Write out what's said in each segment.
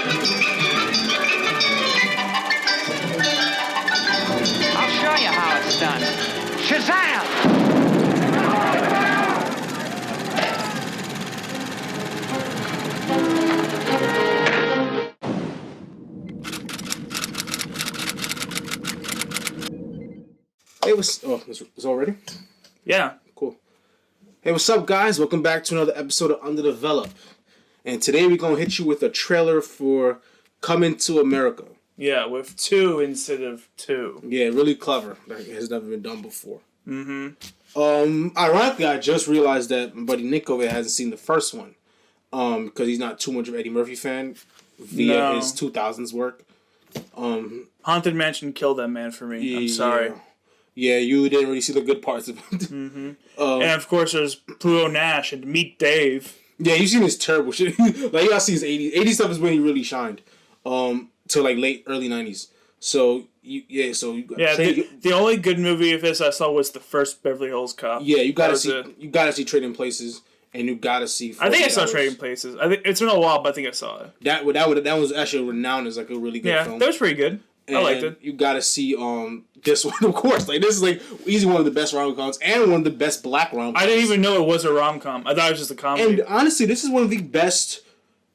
I'll show you how it's done. Shazam! Hey, it's already? Yeah. Cool. Hey, what's up, guys? Welcome back to another episode of Underdeveloped. And today we're going to hit you with a trailer for Coming to America. Yeah, with 2 instead of 2. Yeah, really clever. That has never been done before. Ironically, I just realized that my buddy Nick over here hasn't seen the first one. Because he's not too much of an Eddie Murphy fan via his 2000s work. Haunted Mansion killed that man for me. I'm sorry. Yeah, you didn't really see the good parts of it. And of course, there's Pluto Nash and Meet Dave. Yeah, you've seen his terrible shit. Like, you gotta see his 80s. 80s stuff is when he really shined. Till like early 90s. So, the only good movie of his I saw was the first Beverly Hills Cop. Yeah, you gotta see Trading Places, and you gotta see. I think I saw Trading Places. I think it's been a while, but I think I saw it. That was actually renowned as like a really good film. Yeah, that was pretty good. And I liked it. You gotta see this one, of course. Like, this is like easy one of the best rom-coms and one of the best black rom-coms. I didn't even know it was a rom-com. I thought it was just a comedy. And honestly, this is one of the best.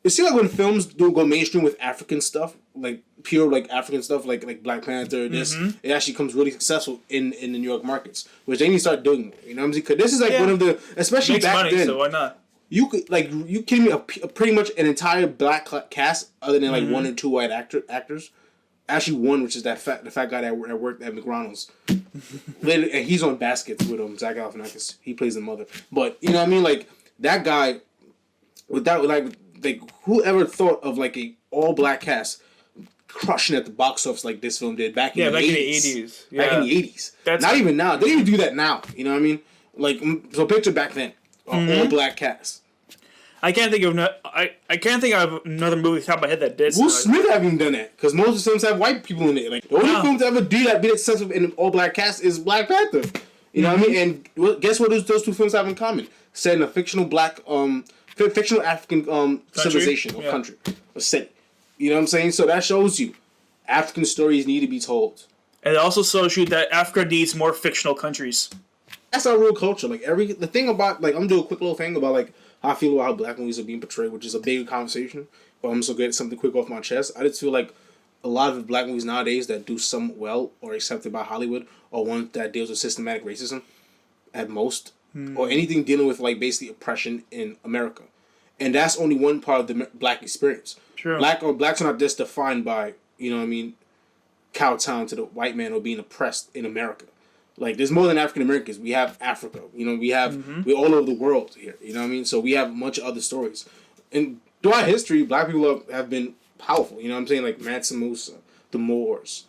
It seems like when films do go mainstream with African stuff, like pure like African stuff, like Black Panther, it actually comes really successful in the New York markets, which they need to start doing more. You know what I'm saying? Because this is like one of the, especially Makes back money, then. So why not? You could you kidding me? Pretty much an entire black cast, other than like 1 or 2 white actors. Actually, one, which is the fat guy that worked at McDonald's. And he's on Baskets with him, Zach Galifianakis. He plays the mother. But you know what I mean? Like, that guy, without like whoever thought of like a all black cast crushing at the box office like this film did back in the 80s. Yeah. Back in the 80s. Not even now. They didn't even do that now. You know what I mean? Like, so picture back then, all black cast. I can't think of I can't think of another movie off the top of my head that did. Will Smith haven't even done that because most of the films have white people in it. Like, the only film to ever do that, be successful in an all black cast, is Black Panther. You know what I mean? And guess what? Those 2 films have in common: set in a fictional fictional African civilization or country or city. You know what I'm saying? So that shows you African stories need to be told. And it also shows you that Africa needs more fictional countries. That's our real culture. Like, the thing about, like, I'm gonna do a quick little thing about like how I feel about how black movies are being portrayed, which is a big conversation. But I'm just gonna get something quick off my chest. I just feel like a lot of the black movies nowadays that do somewhat well or accepted by Hollywood are ones that deals with systematic racism at most, or anything dealing with like basically oppression in America, and that's only one part of the black experience. True. Blacks are not just defined by, you know what I mean, kowtowing to the white man or being oppressed in America. Like, there's more than African Americans. We have Africa. You know, we're all over the world here. You know what I mean? So we have much other stories. And throughout history, black people have been powerful. You know what I'm saying? Like Mansa Musa, the Moors,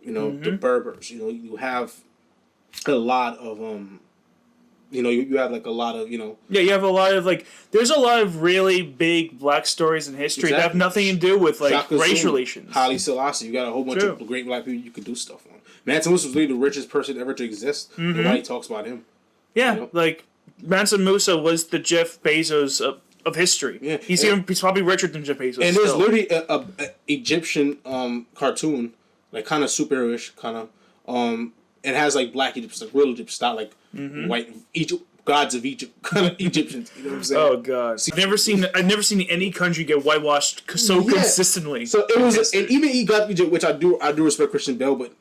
you know, the Berbers. You know, you have a lot of you have like a lot of, Yeah, you have a lot of like. There's a lot of really big black stories in history that have nothing to do with like Shaka race Zulu, relations. Haile Selassie, you got a whole bunch of great black people you could do stuff on. Mansa Musa was really the richest person ever to exist. Nobody talks about him. Yeah, like Mansa Musa was the Jeff Bezos of history. Yeah, he's probably richer than Jeff Bezos. And there's literally a Egyptian cartoon, like kind of superhero-ish, kind of. It has like black Egyptians, like real Egyptians, not like white Egypt gods of Egypt kind of Egyptians. You know what I'm saying? Oh god, I've never seen any country get whitewashed so consistently. So it was, and even he got Egypt, which I do respect Christian Bale, but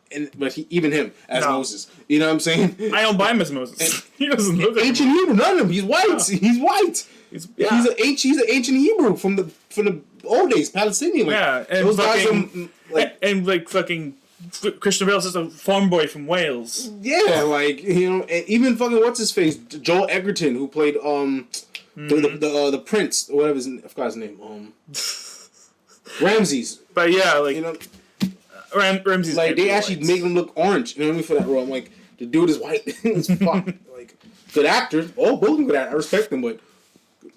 even him as Moses. You know what I'm saying? I don't buy him as Moses. He doesn't look like ancient Hebrew. None of him. He's white. No. He's white. He's an ancient Hebrew from the old days, Palestinian. Like, yeah, and those fucking, guys are like fucking Christian Bale's just a farm boy from Wales. Yeah, like, and even fucking what's his face, Joel Edgerton, who played the prince, or whatever I forgot his name, Ramses. But yeah, like Ramses. Like, they actually make him look orange. You know what I mean, for that role. I'm like, the dude is white. It's fuck. Like, good actors. Oh, both of them good actors. I respect them, but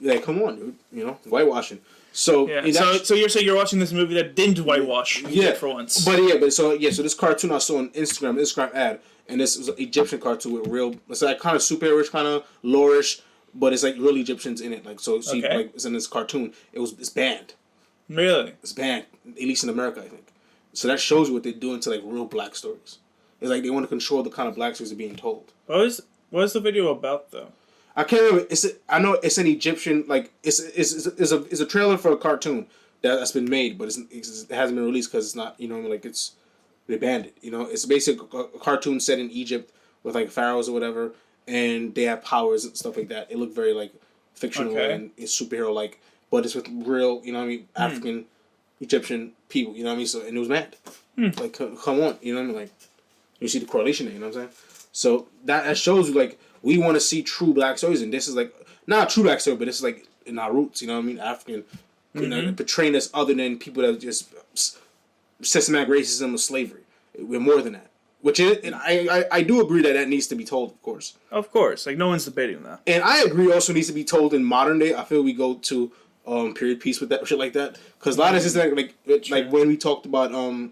like, come on, dude. Whitewashing. So yeah. So you're saying you're watching this movie that didn't whitewash? Yeah, for once. So this cartoon I saw on Instagram ad, and this was an Egyptian cartoon with real. It's like kind of superhero-ish, kind of lore-ish, but it's like real Egyptians in it. Like, so see, like it's in this cartoon. It's banned. Really? It's banned, at least in America, I think. So that shows you what they're doing to like real black stories. It's like they want to control the kind of black stories that are being told. What is the video about though? I can't remember. I know it's an Egyptian like it's a trailer for a cartoon that's been made, but it hasn't been released because it's not, you know, like they banned it. You know, it's basically a cartoon set in Egypt with like pharaohs or whatever, and they have powers and stuff like that. It looked very like fictional and it's superhero like, but it's with real, you know what I mean, African Egyptian people. You know what I mean? So and it was banned. Like come on, you know what I mean? Like you see the correlation there. You know what I'm saying? So that shows you like we want to see true black stories, and this is like not a true black story, but this is like in our roots. You know what I mean? African, you know, portraying us other than people that are just systematic racism or slavery. We're more than that. Which is, and I do agree that needs to be told, of course. Of course, like no one's debating that. And I agree also needs to be told in modern day. I feel we go to period piece with that shit like that because a lot of this is like when we talked about Do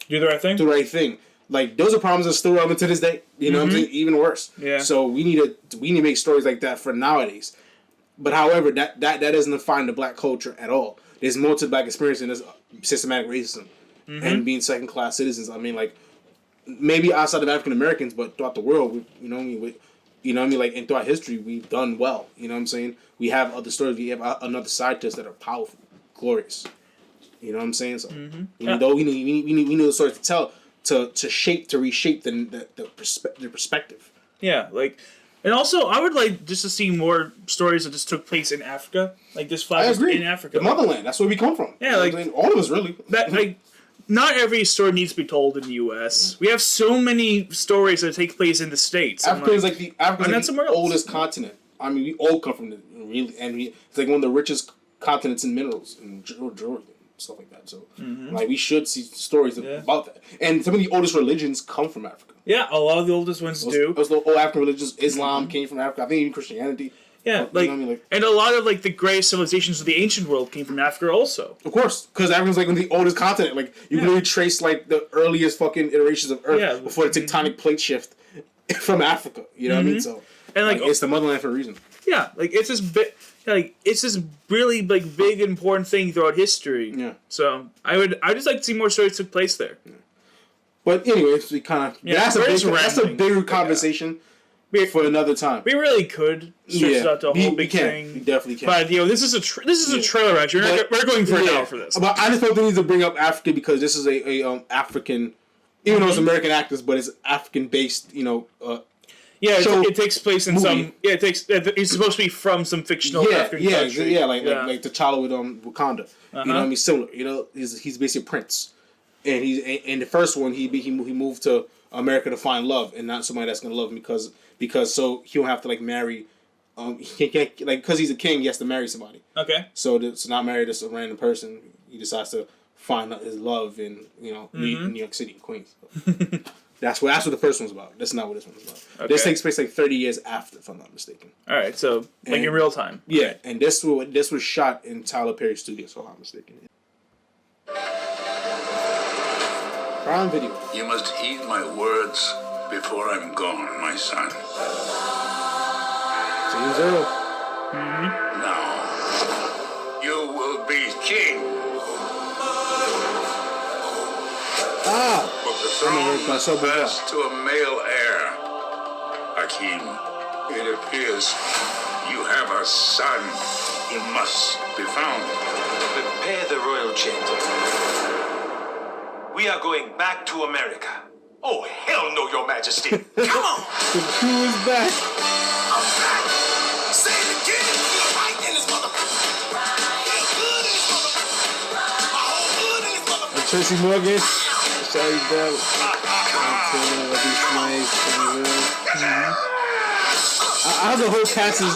the Right Thing. Do the Right Thing. Like those are problems that are still relevant to this day. You know what I'm saying? Even worse. Yeah. So we need to make stories like that for nowadays. But however, that doesn't define the black culture at all. There's more to black experience than this systematic racism and being second class citizens. I mean, like maybe outside of African Americans, but throughout the world, you know what I mean, like and throughout history, we've done well. You know what I'm saying? We have other stories. We have another side to us that are powerful, glorious. You know what I'm saying? So even though we need those stories to tell. To reshape the perspective. Yeah, like, and also I would like just to see more stories that just took place in Africa, like this flag is in Africa, the motherland. That's where we come from. Yeah, like all of us really. That like, not every story needs to be told in the U.S. We have so many stories that take place in the States. Africa is like the oldest continent. I mean, we all come from it's like one of the richest continents in minerals and jewelry. Stuff like that, so like we should see stories about that. And some of the oldest religions come from Africa. Yeah, a lot of the oldest ones do. Those old African religions, Islam came from Africa. I think even Christianity. Yeah, like, you know what I mean? Like, and a lot of like the greatest civilizations of the ancient world came from Africa, also. Of course, because Africa's like one of the oldest continent. Like you can really trace like the earliest fucking iterations of Earth before the tectonic plate shift from Africa. You know what I mean? So and like it's the motherland for a reason. Yeah, like it's this bit. Like it's this really like big important thing throughout history. Yeah. So I just like to see more stories took place there. Yeah. But anyways, we kind of that's a bigger conversation for another time. We really could stretch out the whole big thing. We definitely can. But this is a trailer actually. We're going for an hour for this. But I just felt the need to bring up Africa because this is a African, even though it's American actors, but it's African based. You know. Yeah, it takes place in movie. Some. Yeah, it's supposed to be from some fictional African country. Like T'Challa with Wakanda. You know what I mean? Similar. You know, he's basically a prince, and he's in the first one he moved to America to find love and not somebody that's gonna love him because so he won't have to like marry. He can't like because he's a king he has to marry somebody. Okay. So to not marry just a random person, he decides to find his love in New York City, Queens. So. That's what the first one's about. That's not what this one's about. Okay. This takes place like 30 years after, if I'm not mistaken. All right, so like in real time. Yeah, and this was shot in Tyler Perry Studios, if I'm not mistaken. Prime Video. You must heed my words before I'm gone, my son. James Earl. Now, you will be king. But the throne must pass to a male heir. Hakim, it appears you have a son. He must be found. Prepare the royal chant. We are going back to America. Oh, hell no, your majesty. Come on. The crew is back. I'm back. Say it again. You're right in this motherfucker. You're good in this motherfucker. My whole hood in this motherfucker. Tracy Morgan. Sorry, bro. The whole cast is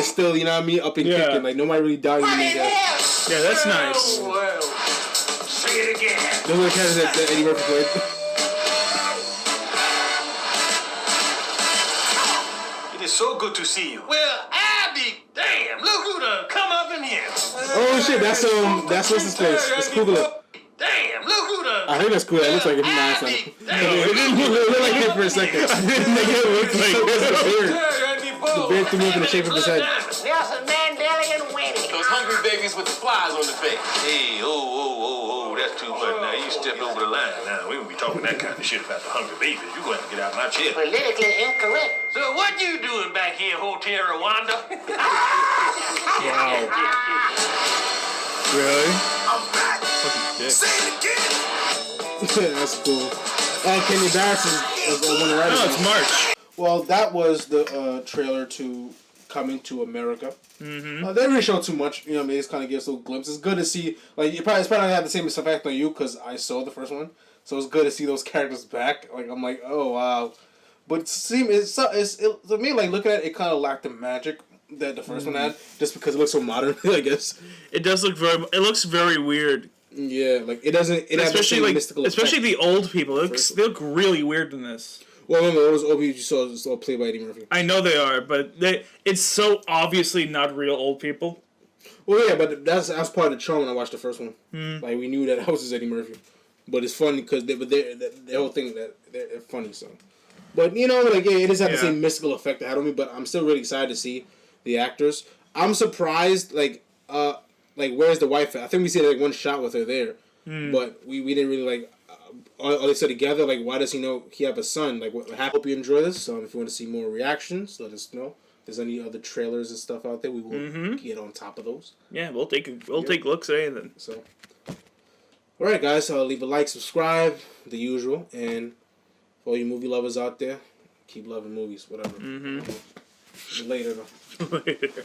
still, you know what I mean, up and kicking. Like nobody really died in the main cast. Yeah, that's nice. Well, say it again. Those are the cats that Eddie Murphy played. It is so good to see you. Well, I be damn. Look who done come up in here. Oh shit, that's what's his face. Let's Google it. Damn, look who done. I think that's cool. It looks like it's nice. It didn't look like it for a second. I didn't think it looked like it. The beard. The beard threw me up in the shape of his head. Nelson Mandela and Winnie. Those hungry big niggas with the flies on the face. Hey, oh, that's too much. Now you stepped over the line. Now we won't be talking that kind of shit about the hungry babies. You going to get out of my chair. Politically incorrect. So what you doing back here, Hotel Rwanda? Wow. Really? I'm back. Fucking dick. Say it again. That's cool. Kenny Barris is one of the writers. No, it's March. Well, that was the trailer to Coming to America. Mm-hmm. They didn't really show too much. You know, they just kind of give us a little glimpse. It's good to see. Like, it's probably not have the same effect on you because I saw the first one, so it's good to see those characters back. Like, I'm like, oh wow. But to me, like looking at it, it kind of lacked the magic that the first one had, just because it looks so modern. I guess it does look very. It looks very weird. Yeah, like it doesn't. It especially has like mystical especially effect. the old people. They look really weird in this. Well, remember, those OB you saw played by Eddie Murphy. I know they are, but it's so obviously not real old people. Well, yeah, but that's part of the charm when I watched the first one. Like we knew that was Eddie Murphy, but it's funny because the whole thing that they're funny. So, but you know, like it doesn't have the same mystical effect it had on me. But I'm still really excited to see the actors. I'm surprised, like where's the wife at? I think we see like one shot with her there, but we didn't really like. Are they still together? Like, why does he know he have a son? Like, I hope you enjoy this. If you want to see more reactions, let us know. If there's any other trailers and stuff out there, we will get on top of those. Yeah, we'll take looks at anything. So, all right, guys. So leave a like, subscribe, the usual, and for all you movie lovers out there, keep loving movies. Whatever. Later. Though. Later.